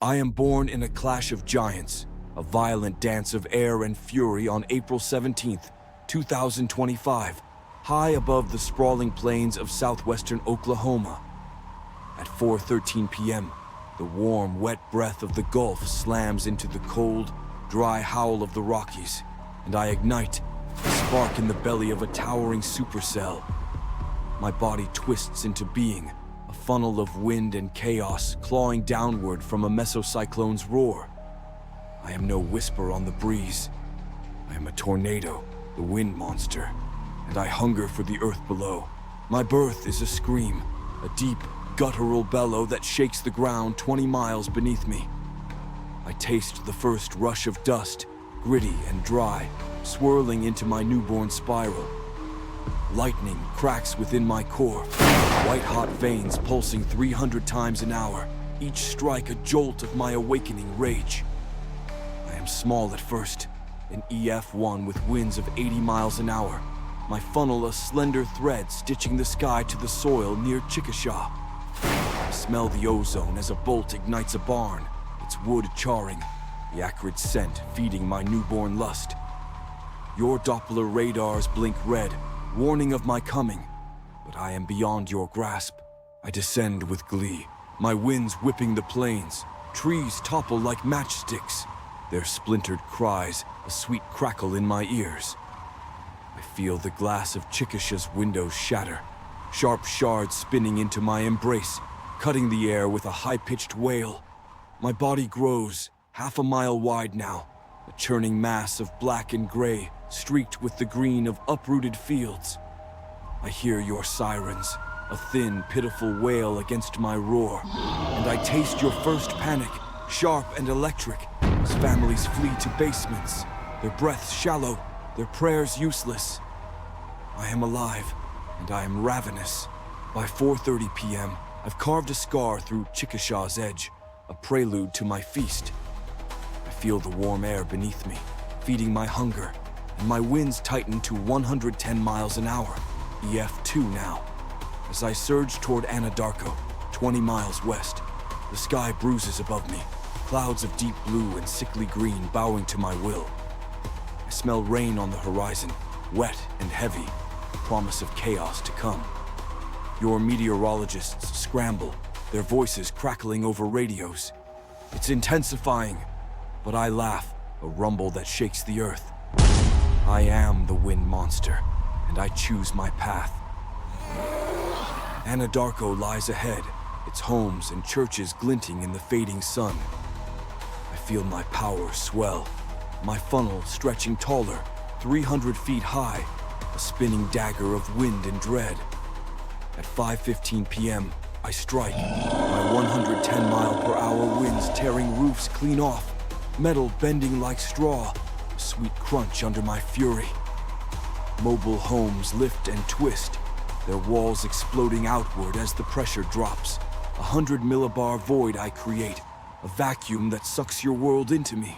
I am born in a clash of giants, a violent dance of air and fury on April 17th, 2025, high above the sprawling plains of southwestern Oklahoma. At 4:13 p.m., the warm, wet breath of the Gulf slams into the cold, dry howl of the Rockies, and I ignite, a spark in the belly of a towering supercell. My body twists into being, a funnel of wind and chaos clawing downward from a mesocyclone's roar. I am no whisper on the breeze. I am a tornado, the wind monster, and I hunger for the earth below. My birth is a scream, a deep, guttural bellow that shakes the ground 20 miles beneath me. I taste the first rush of dust, gritty and dry, swirling into my newborn spiral. Lightning cracks within my core, white-hot veins pulsing 300 times an hour, each strike a jolt of my awakening rage. I am small at first, an EF1 with winds of 80 miles an hour, my funnel a slender thread stitching the sky to the soil near Chickasha. I smell the ozone as a bolt ignites a barn, its wood charring, the acrid scent feeding my newborn lust. Your Doppler radars blink red, warning of my coming, but I am beyond your grasp. I descend with glee, my winds whipping the plains. Trees topple like matchsticks, their splintered cries a sweet crackle in my ears. I feel the glass of Chickasha's windows shatter, sharp shards spinning into my embrace, cutting the air with a high-pitched wail. My body grows, half a mile wide now, a churning mass of black and gray, streaked with the green of uprooted fields. I hear your sirens, a thin, pitiful wail against my roar, and I taste your first panic, sharp and electric, as families flee to basements, their breaths shallow, their prayers useless. I am alive, and I am ravenous. By 4:30 p.m., I've carved a scar through Chickasha's edge, a prelude to my feast. I feel the warm air beneath me, feeding my hunger, and my winds tighten to 110 miles an hour, EF2 now. As I surge toward Anadarko, 20 miles west, the sky bruises above me, clouds of deep blue and sickly green bowing to my will. I smell rain on the horizon, wet and heavy, the promise of chaos to come. Your meteorologists scramble, their voices crackling over radios. It's intensifying, but I laugh, a rumble that shakes the earth. I am the wind monster, and I choose my path. Anadarko lies ahead, its homes and churches glinting in the fading sun. I feel my power swell, my funnel stretching taller, 300 feet high, a spinning dagger of wind and dread. At 5:15 p.m., I strike, my 110-mile-per-hour winds tearing roofs clean off, metal bending like straw, a sweet crunch under my fury. Mobile homes lift and twist, their walls exploding outward as the pressure drops. 100 millibar void I create, a vacuum that sucks your world into me.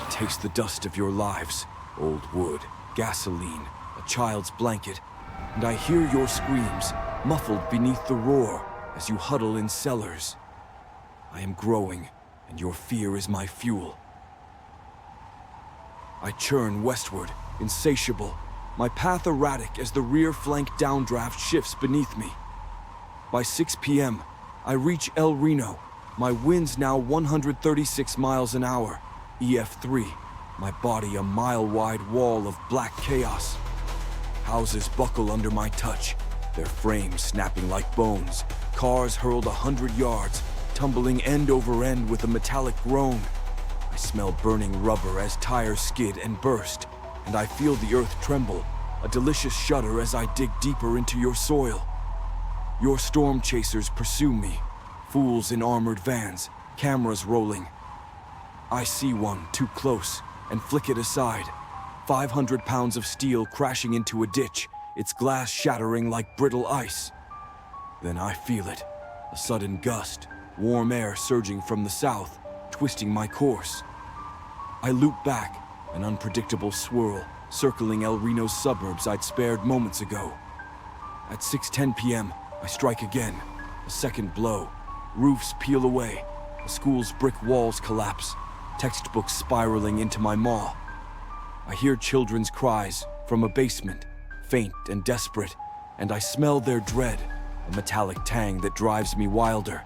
Taste the dust of your lives, old wood, gasoline, a child's blanket, and I hear your screams, muffled beneath the roar, as you huddle in cellars. I am growing, and your fear is my fuel. I churn westward, insatiable, my path erratic as the rear flank downdraft shifts beneath me. By 6 p.m., I reach El Reno, my winds now 136 miles an hour, EF3, my body a mile-wide wall of black chaos. Houses buckle under my touch, their frames snapping like bones, cars hurled 100 yards, tumbling end over end with a metallic groan. I smell burning rubber as tires skid and burst, and I feel the earth tremble, a delicious shudder as I dig deeper into your soil. Your storm chasers pursue me, fools in armored vans, cameras rolling. I see one too close and flick it aside, 500 pounds of steel crashing into a ditch, its glass shattering like brittle ice. Then I feel it, a sudden gust, warm air surging from the south, twisting my course. I loop back, an unpredictable swirl, circling El Reno's suburbs I'd spared moments ago. At 6:10 p.m., I strike again, a second blow. Roofs peel away, The school's brick walls collapse, textbooks spiraling into my maw. I hear children's cries from a basement, faint and desperate, and I smell their dread, a metallic tang that drives me wilder.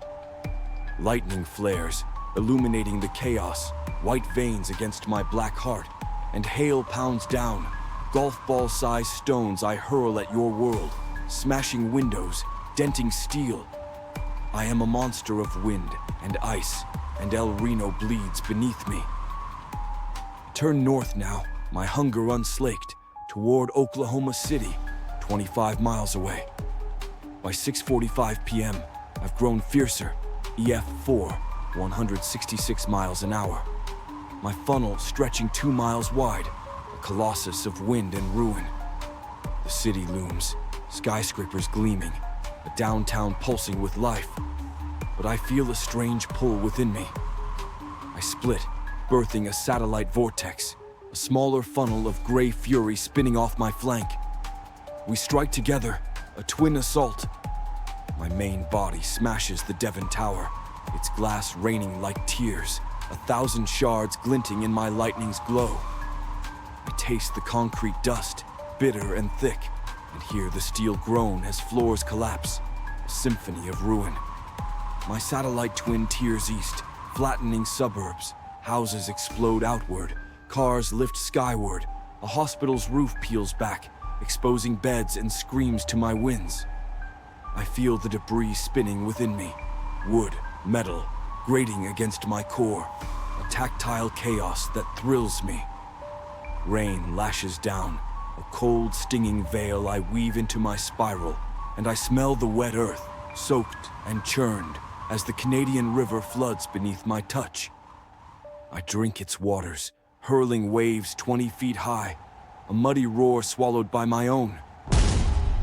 Lightning flares, illuminating the chaos, white veins against my black heart, and hail pounds down, golf ball-sized stones I hurl at your world, smashing windows, denting steel. I am a monster of wind and ice, and El Reno bleeds beneath me. I turn north now, my hunger unslaked, toward Oklahoma City, 25 miles away. By 6:45 p.m., I've grown fiercer, EF4, 166 miles an hour. My funnel stretching 2 miles wide, a colossus of wind and ruin. The city looms, skyscrapers gleaming, a downtown pulsing with life. But I feel a strange pull within me. I split, birthing a satellite vortex, a smaller funnel of gray fury spinning off my flank. We strike together, a twin assault. My main body smashes the Devon Tower, its glass raining like tears, 1,000 shards glinting in my lightning's glow. I taste the concrete dust, bitter and thick, and hear the steel groan as floors collapse, a symphony of ruin. My satellite twin tears east, flattening suburbs. Houses explode outward, cars lift skyward, a hospital's roof peels back, exposing beds and screams to my winds. I feel the debris spinning within me, wood, metal, grating against my core, a tactile chaos that thrills me. Rain lashes down, a cold, stinging veil I weave into my spiral, and I smell the wet earth, soaked and churned, as the Canadian River floods beneath my touch. I drink its waters, hurling waves 20 feet high, a muddy roar swallowed by my own.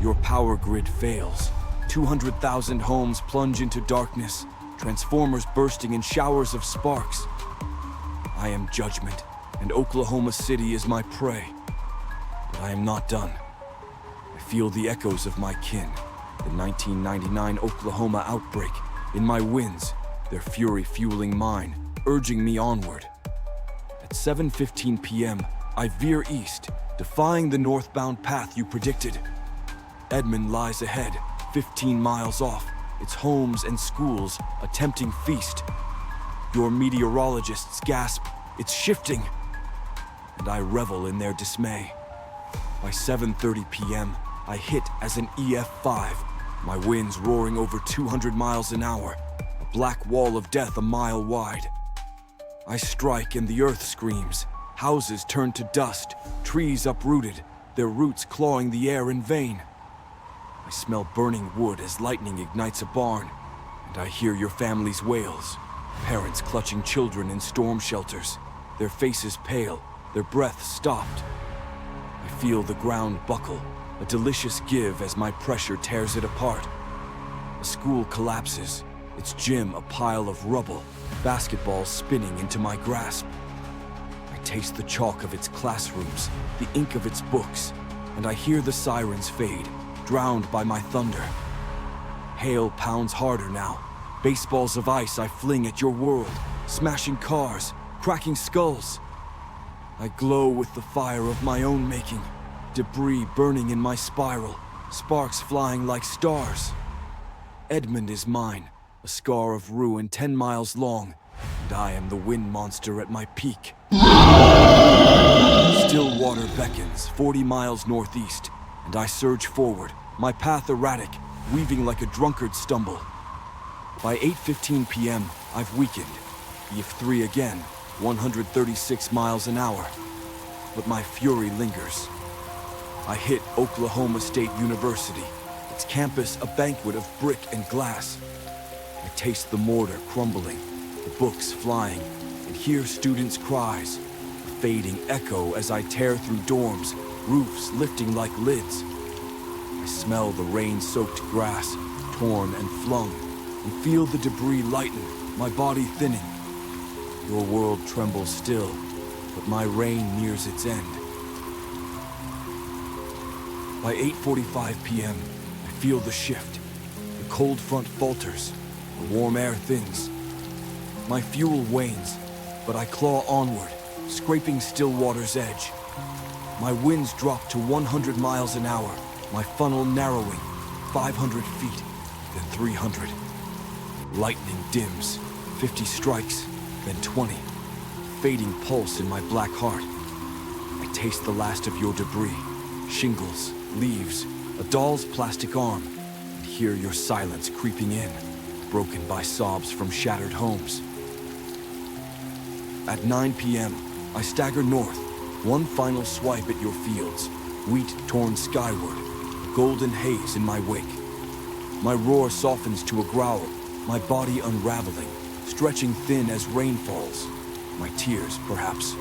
Your power grid fails. 200,000 homes plunge into darkness, transformers bursting in showers of sparks. I am judgment, and Oklahoma City is my prey. But I am not done. I feel the echoes of my kin, the 1999 Oklahoma outbreak, in my winds, their fury fueling mine, urging me onward. At 7:15 p.m., I veer east, defying the northbound path you predicted. Edmond lies ahead, 15 miles off, its homes and schools a tempting feast. Your meteorologists gasp, "It's shifting!" And I revel in their dismay. By 7:30 p.m., I hit as an EF5, my winds roaring over 200 miles an hour, a black wall of death a mile wide. I strike and the earth screams, houses turn to dust, trees uprooted, their roots clawing the air in vain. I smell burning wood as lightning ignites a barn, and I hear your family's wails, parents clutching children in storm shelters, their faces pale, their breath stopped. I feel the ground buckle, a delicious give as my pressure tears it apart. A school collapses, its gym a pile of rubble, basketballs spinning into my grasp. I taste the chalk of its classrooms, the ink of its books, and I hear the sirens fade, drowned by my thunder. Hail pounds harder now. Baseballs of ice I fling at your world, smashing cars, cracking skulls. I glow with the fire of my own making, debris burning in my spiral, sparks flying like stars. Edmond is mine, a scar of ruin 10 miles long, and I am the wind monster at my peak. Still water beckons 40 miles northeast, and I surge forward, my path erratic, weaving like a drunkard stumble. By 8:15 p.m., I've weakened, EF3 again, 136 miles an hour. But my fury lingers. I hit Oklahoma State University, its campus a banquet of brick and glass. I taste the mortar crumbling, the books flying, and hear students' cries, a fading echo as I tear through dorms, roofs lifting like lids. I smell the rain-soaked grass, torn and flung, and feel the debris lighten, my body thinning. Your world trembles still, but my reign nears its end. By 8:45 p.m., I feel the shift. The cold front falters, the warm air thins. My fuel wanes, but I claw onward, scraping still water's edge. My winds drop to 100 miles an hour, my funnel narrowing, 500 feet, then 300. Lightning dims, 50 strikes, then 20. Fading pulse in my black heart. I taste the last of your debris, shingles, leaves, a doll's plastic arm, and hear your silence creeping in, broken by sobs from shattered homes. At 9 p.m., I stagger north, one final swipe at your fields, wheat torn skyward, golden haze in my wake. My roar softens to a growl, my body unraveling, stretching thin as rain falls. My tears, perhaps,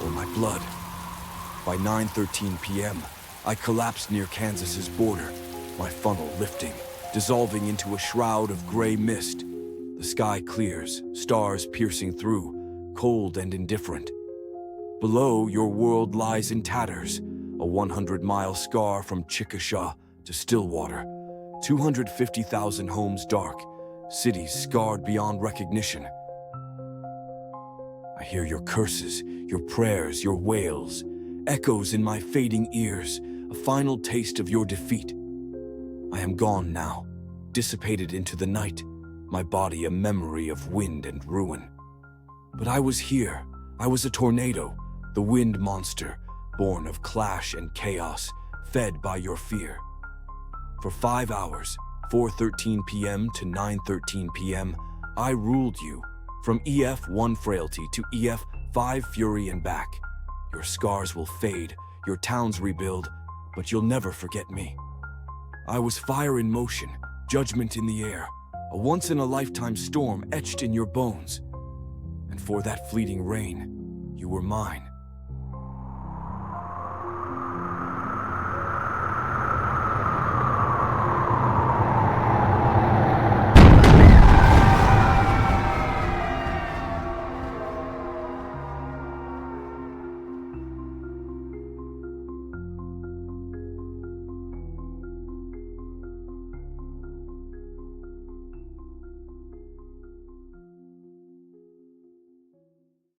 or my blood. By 9:13 p.m., I collapse near Kansas's border, my funnel lifting, dissolving into a shroud of gray mist. The sky clears, stars piercing through, cold and indifferent. Below, your world lies in tatters, a 100-mile scar from Chickasha to Stillwater, 250,000 homes dark, cities scarred beyond recognition. I hear your curses, your prayers, your wails, echoes in my fading ears, a final taste of your defeat. I am gone now, dissipated into the night, my body a memory of wind and ruin. But I was here. I was a tornado, the wind monster, born of clash and chaos, fed by your fear. For 5 hours, 4:13 p.m. to 9:13 p.m., I ruled you, from EF1 frailty to EF5 fury and back. Your scars will fade, your towns rebuild, but you'll never forget me. I was fire in motion, judgment in the air, a once-in-a-lifetime storm etched in your bones. And for that fleeting rain, you were mine.